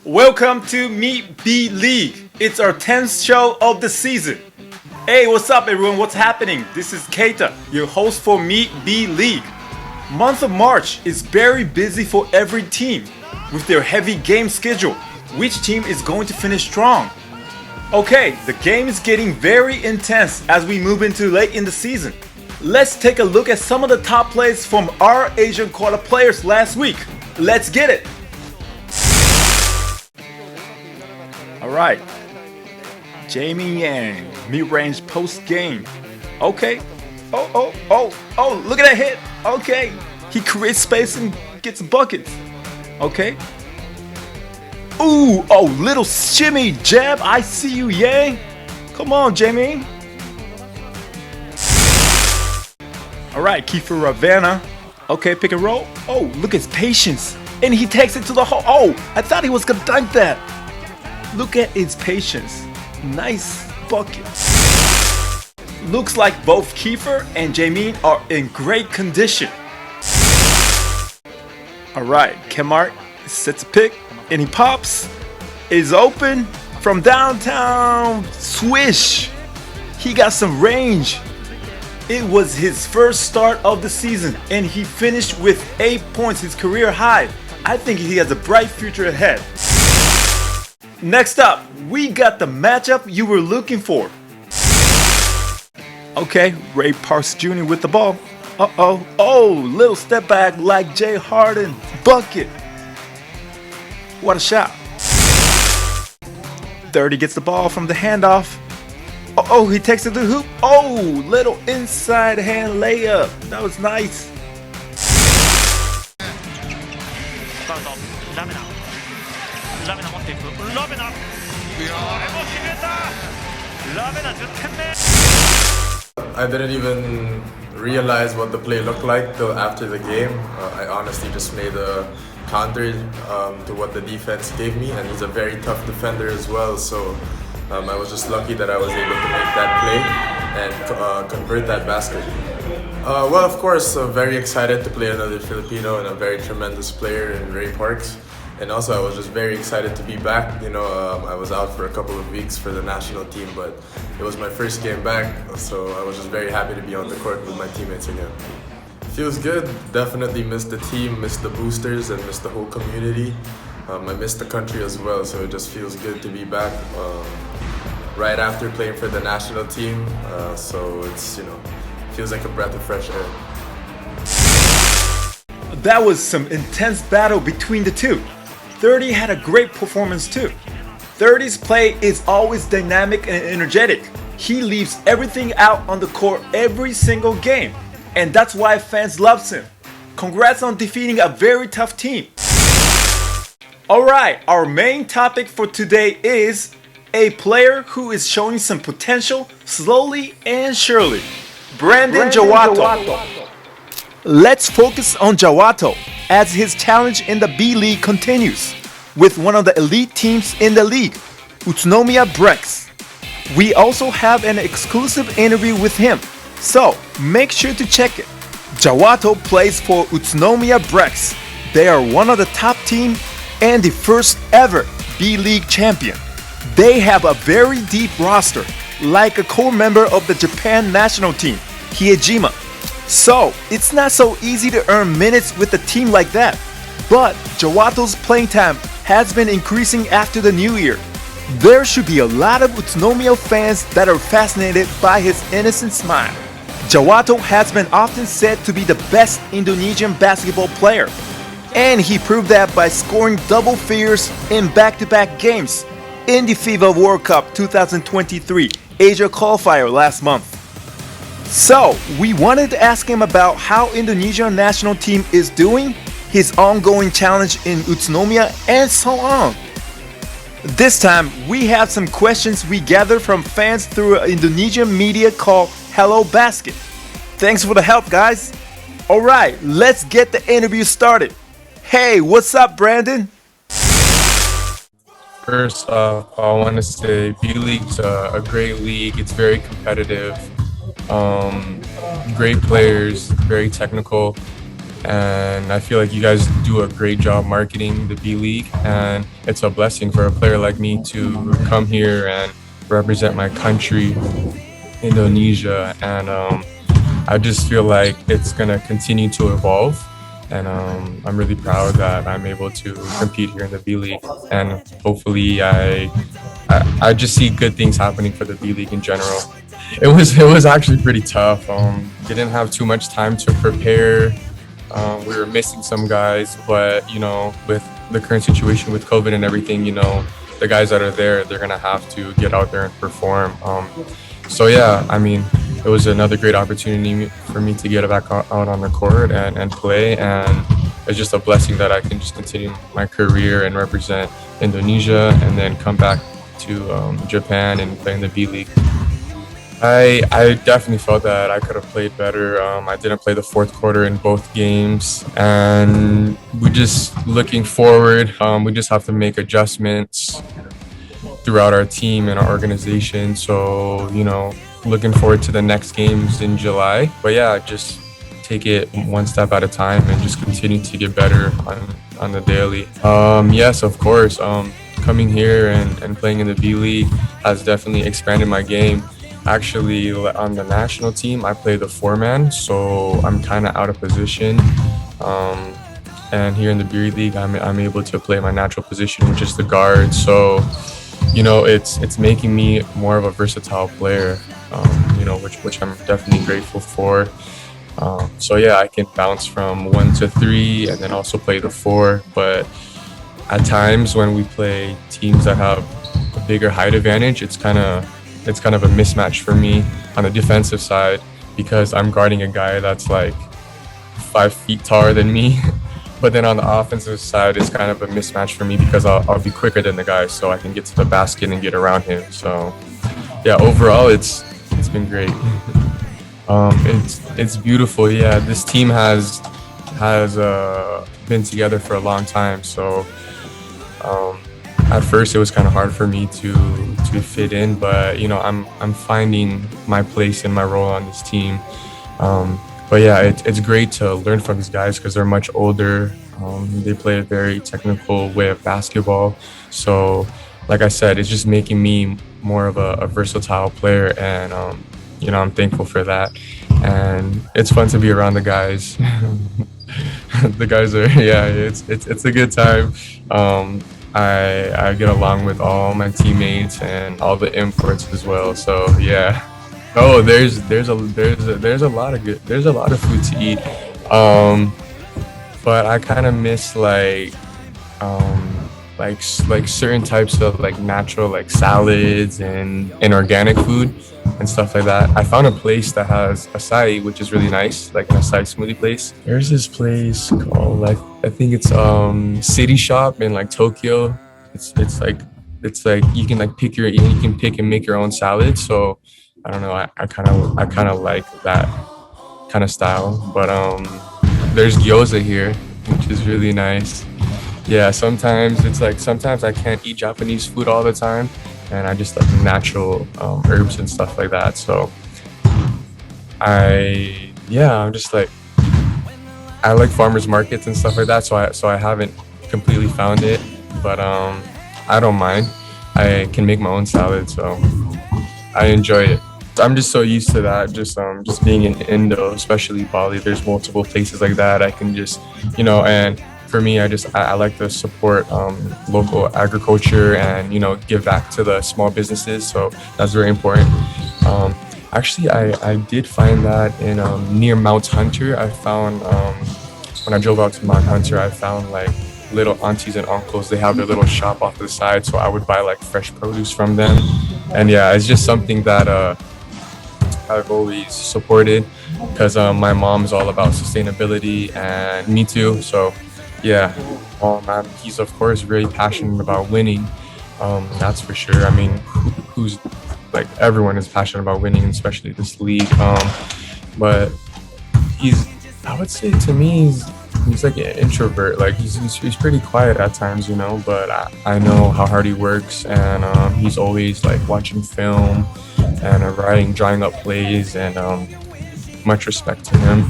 Welcome to Meet B.LEAGUE. It's our 10th show of the season. Hey, what's up everyone? What's happening? This is Keita, your host for Meet B.LEAGUE. Month of March is very busy for every team with their heavy game schedule. Which team is going to finish strong? Okay, the game is getting very intense as we move into late in the season. Let's take a look at some of the top plays from our Asian quarter players last week. Let's get it! Alright, Jamie Yang, mid-range post-game. Okay. Oh, look at that hit. Okay. He creates space and gets buckets. Okay. Ooh, oh, little shimmy jab. I see you, Yang. Come on, Jamie. Alright, Kiefer Ravana. Okay, pick and roll. Oh, look at his patience. And he takes it to the hole. Oh, I thought he was gonna dunk that. Look at his patience. Nice bucket. Looks like both Kiefer and Jamin are in great condition. Alright, Kemart sets a pick and he pops. Is open from downtown. Swish. He got some range. It was his first start of the season and he finished with 8 points, his career high. I think he has a bright future ahead. Next up, we got the matchup you were looking for. Okay, Ray Parks Jr. with the ball. Oh, little step back like Jay Harden. Bucket. What a shot. 30 gets the ball from the handoff. Oh, he takes it to the hoop. Oh, little inside hand layup. That was nice. I didn't even realize what the play looked like till after the game. I honestly just made a counter to what the defense gave me, and he's a very tough defender as well, so I was just lucky that I was able to make that play and convert that basket. Well, of course, I'm very excited to play another Filipino and a very tremendous player in Ray Parks. And also, I was just very excited to be back. You know, I was out for a couple of weeks for the national team, but it was my first game back, so I was just very happy to be on the court with my teammates again. Feels good. Definitely missed the team, missed the boosters, and missed the whole community. I missed the country as well, so it just feels good to be back right after playing for the national team. So it's, feels like a breath of fresh air. That was some intense battle between the two. 30 had a great performance too. 30's play is always dynamic and energetic. He leaves everything out on the court every single game, and that's why fans love him. Congrats on defeating a very tough team. Alright, our main topic for today is a player who is showing some potential slowly and surely. Brandon Jawato. Let's focus on Jawato as his challenge in the B-League continues with one of the elite teams in the league, Utsunomiya Breaks. We also have an exclusive interview with him, so make sure to check it. Jawato plays for Utsunomiya Breaks. They are one of the top teams and the first ever B-League champion. They have a very deep roster, like a core member of the Japan national team, Hiejima. So, it's not so easy to earn minutes with a team like that. But Jawato's playing time has been increasing after the new year. There should be a lot of Utsunomiya fans that are fascinated by his innocent smile. Jawato has been often said to be the best Indonesian basketball player. And he proved that by scoring double figures in back-to-back games in the FIBA World Cup 2023 Asia qualifier last month. So, we wanted to ask him about how Indonesian national team is doing, his ongoing challenge in Utsunomiya, and so on. This time, we have some questions we gathered from fans through an Indonesian media called Hello Basket. Thanks for the help, guys. Alright, let's get the interview started. Hey, what's up, Brandon? First off, I want to say B-League's a great league. It's very competitive. Great players, very technical. And I feel like you guys do a great job marketing the B-League. And it's a blessing for a player like me to come here and represent my country, Indonesia. And I just feel like it's going to continue to evolve. And I'm really proud that I'm able to compete here in the B-League. And hopefully I just see good things happening for the B-League in general. It was actually pretty tough. Didn't have too much time to prepare. We were missing some guys, but you know, with the current situation with COVID and everything, you know, the guys that are there, they're gonna have to get out there and perform. So yeah, I mean, it was another great opportunity for me to get back out on the court and play, and it's just a blessing that I can just continue my career and represent Indonesia and then come back to Japan and play in the B-League. I definitely felt that I could have played better. I didn't play the fourth quarter in both games, and we just looking forward. We just have to make adjustments throughout our team and our organization. So, you know, looking forward to the next games in July. But yeah, just take it one step at a time and just continue to get better on the daily. Yes, of course. Coming here and playing in the B-League has definitely expanded my game. Actually, on the national team, I play the four-man, so I'm kind of out of position. And here in the B League, I'm able to play my natural position, which is the guard. So, you know, it's making me more of a versatile player. You know, which I'm definitely grateful for. So yeah, I can bounce from 1 to 3, and then also play the 4. But at times when we play teams that have a bigger height advantage, it's kind of a mismatch for me on the defensive side, because I'm guarding a guy that's like 5 feet taller than me. But then on the offensive side, it's kind of a mismatch for me because I'll be quicker than the guy, so I can get to the basket and get around him. So yeah, overall it's been great. It's beautiful. Yeah, this team has been together for a long time. So at first it was kind of hard for me to fit in, but you know, I'm finding my place and my role on this team. But yeah, it's great to learn from these guys because they're much older. They play a very technical way of basketball. So like I said, it's just making me more of a versatile player, and you know, I'm thankful for that. And it's fun to be around the guys. The guys are, yeah, it's a good time. I get along with all my teammates and all the imports as well. So yeah. Oh, there's a lot of food to eat. But I kind of miss like certain types of like natural like salads and organic food and stuff like that. I found a place that has acai, which is really nice, like an acai smoothie place. There's this place called, like, I think it's City Shop in like Tokyo. It's like you can pick and make your own salad. So I don't know, I kind of like that kind of style. But there's gyoza here, which is really nice. Yeah, sometimes I can't eat Japanese food all the time, and I just like natural herbs and stuff like that. So I'm just like, I like farmers markets and stuff like that. So I haven't completely found it, but I don't mind. I can make my own salad, so I enjoy it. I'm just so used to that, just being in Indo, especially Bali. There's multiple places like that. I can just, you know, and for me, I like to support local agriculture and, you know, give back to the small businesses. So that's very important. Actually, I did find that in near Mount Hunter. I found when I drove out to Mount Hunter, I found like little aunties and uncles. They have their little shop off to the side, so I would buy like fresh produce from them. And yeah, it's just something that I've always supported, because my mom's all about sustainability, and me too. So yeah, he's of course very passionate about winning, That's for sure. I mean, who's like everyone is passionate about winning, especially this league. But he's, I would say to me, he's like an introvert. Like he's pretty quiet at times, you know. But I know how hard he works, and he's always like watching film and writing, drawing up plays, and much respect to him.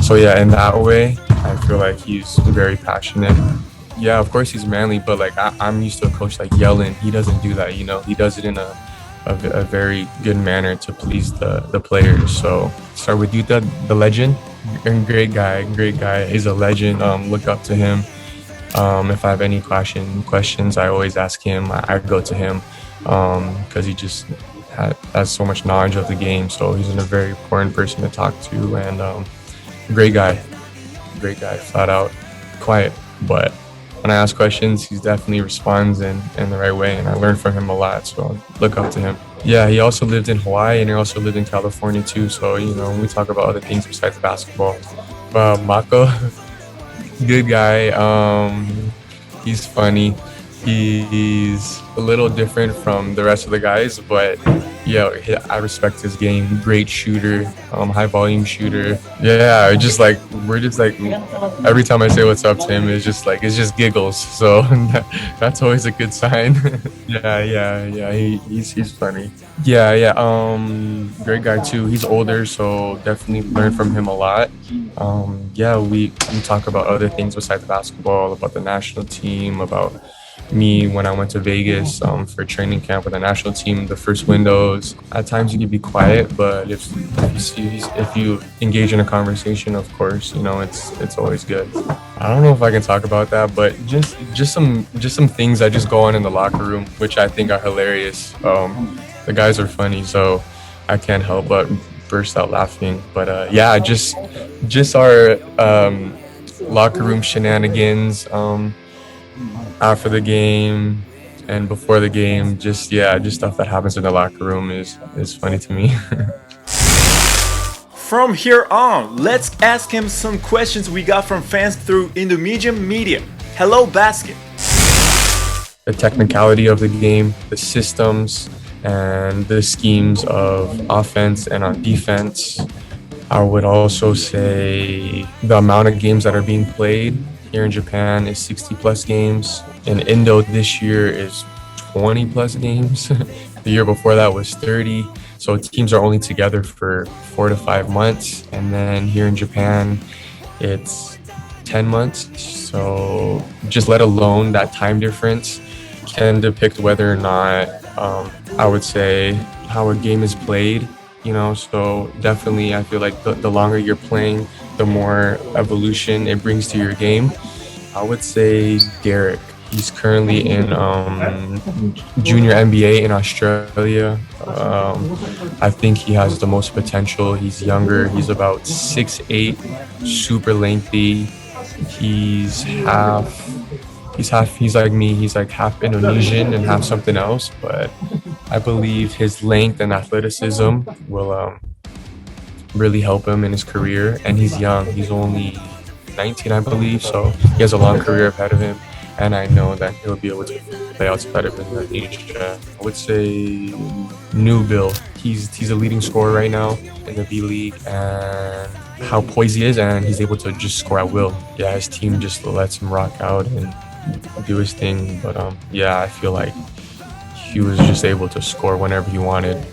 So yeah, in that way, I feel like he's very passionate. Yeah, of course he's manly, but like I'm used to a coach like yelling. He doesn't do that, you know. He does it in a very good manner to please the players. So start with Yuta, the legend, and great guy. He's a legend. Look up to him. If I have any questions, I always ask him. I go to him because he just has so much knowledge of the game. So he's a very important person to talk to, and great guy, flat out, quiet, but when I ask questions, he definitely responds in the right way, and I learn from him a lot, so I look up to him. Yeah, he also lived in Hawaii, and he also lived in California too, so, you know, we talk about other things besides basketball. Mako, good guy. He's funny. He's a little different from the rest of the guys, but yeah, I respect his game. Great shooter, high volume shooter. Yeah, we're just like every time I say what's up to him, it's just giggles. So that's always a good sign. yeah. He's funny. Yeah. Great guy too. He's older, so definitely learn from him a lot. Yeah, we talk about other things besides basketball, about the national team, about me when I went to Vegas for training camp with the national team, the first windows. At times you can be quiet, but if you engage in a conversation, of course, you know, it's always good. I don't know if I can talk about that, but just some things that just go on in the locker room, which I think are hilarious. The guys are funny, so I can't help but burst out laughing. But yeah, just our locker room shenanigans. After the game and before the game, just stuff that happens in the locker room is funny to me. From here on, let's ask him some questions we got from fans through Indonesian media. Hello, Basket. The technicality of the game, the systems, and the schemes of offense and on defense. I would also say the amount of games that are being played here in Japan is 60 plus games. In Indo this year is 20 plus games. The year before that was 30. So teams are only together for 4 to 5 months. And then here in Japan, it's 10 months. So just let alone that time difference can depict whether or not, I would say, how a game is played. You know, so definitely I feel like the longer you're playing, the more evolution it brings to your game. I would say Derek. He's currently in junior NBA in Australia. I think he has the most potential. He's younger. He's about 6'8", super lengthy. He's like me. He's like half Indonesian and half something else, but I believe his length and athleticism will really help him in his career. And he's young. He's only 19, I believe, so he has a long career ahead of him. And I know that he'll be able to play outside of Indonesia. I would say New Bill. He's a leading scorer right now in the B League, and how poised he is, and he's able to just score at will. Yeah, his team just lets him rock out and do his thing. But yeah, I feel like he was just able to score whenever he wanted.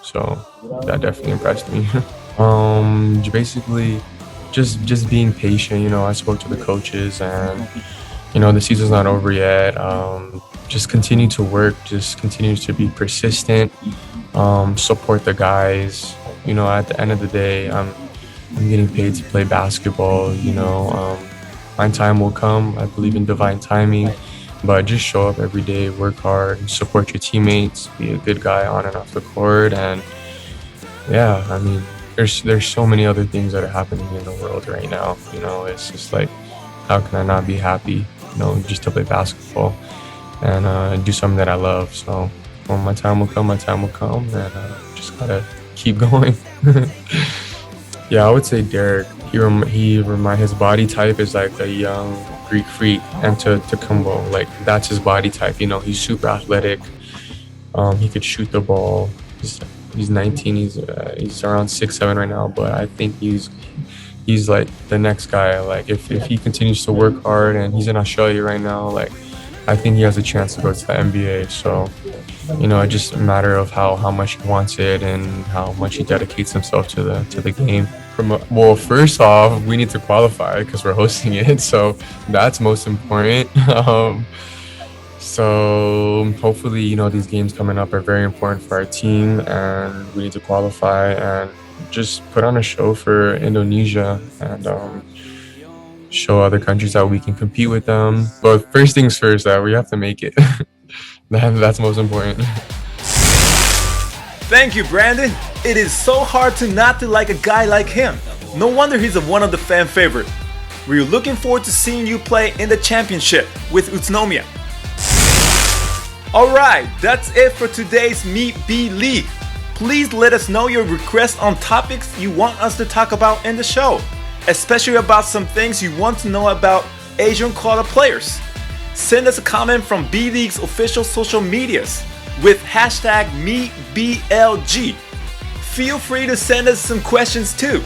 So that definitely impressed me. Basically, just being patient. You know, I spoke to the coaches, and you know, the season's not over yet. Just continue to work. Just continue to be persistent. Support the guys. You know, at the end of the day, I'm getting paid to play basketball. You know, my time will come. I believe in divine timing. But just show up every day, work hard, support your teammates, be a good guy on and off the court. And yeah, I mean, there's so many other things that are happening in the world right now. You know, it's just like, how can I not be happy, you know, just to play basketball and do something that I love. So when my time will come, and just gotta keep going. Yeah, I would say Derek. His body type is like a young Greek freak, and to combo. Like, that's his body type. You know, he's super athletic. He could shoot the ball. He's 19. He's around 6'7" right now, but I think he's like the next guy. Like, if he continues to work hard, and he's in Australia right now, like, I think he has a chance to go to the NBA. So, you know, it's just a matter of how much he wants it and how much he dedicates himself to the game. Well, first off, we need to qualify because we're hosting it, so that's most important. So hopefully, you know, these games coming up are very important for our team, and we need to qualify and just put on a show for Indonesia and show other countries that we can compete with them. But first things first, that we have to make it. That's most important. Thank you, Brandon. It is so hard to not to like a guy like him. No wonder he's one of the fan favorite. We're looking forward to seeing you play in the championship with Utsunomiya. Alright, that's it for today's Meet B.LEAGUE. Please let us know your requests on topics you want us to talk about in the show, especially about some things you want to know about Asian Quota players. Send us a comment from B-League's official social medias with hashtag MeetBLG. Feel free to send us some questions too.